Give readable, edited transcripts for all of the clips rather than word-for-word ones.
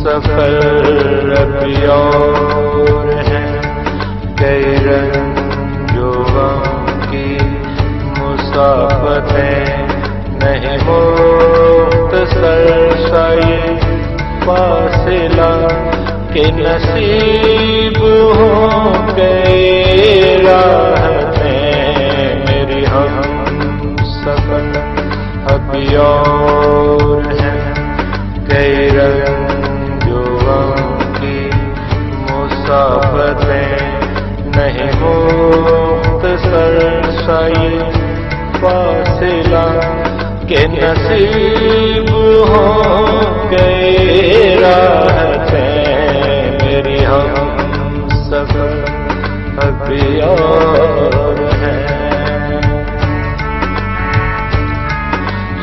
سفر ابھی اور ہے، کئی رنجوں کی مسافتیں نہیں مختصر سا یہ فاصلہ کہ نصیب ہوں کئی راحتیں میری ہم سفر ابھی اور ہے، کئی رنجوں کی مسافتیں نہیں مختصر سا یہ فاصلہ کہ نصیب ہوں کئی راحتیں میری ہم سفر ابھی اور ہے۔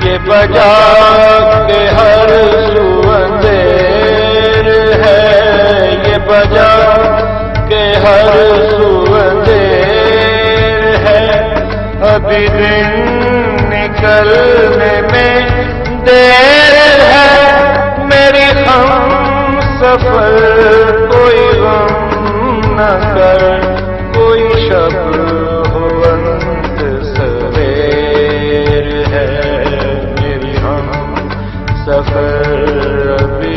یہ بجا کے ہر سو اندھیر ہے، یہ بجا کے ہر سو اندھیر ہے، ابھی دن نکلنے میں دیر ہے، میری ہم سفر کوئی غم نہ کر، کوئی شب ہو انت سویر ہے، میری ہم سفر ابھی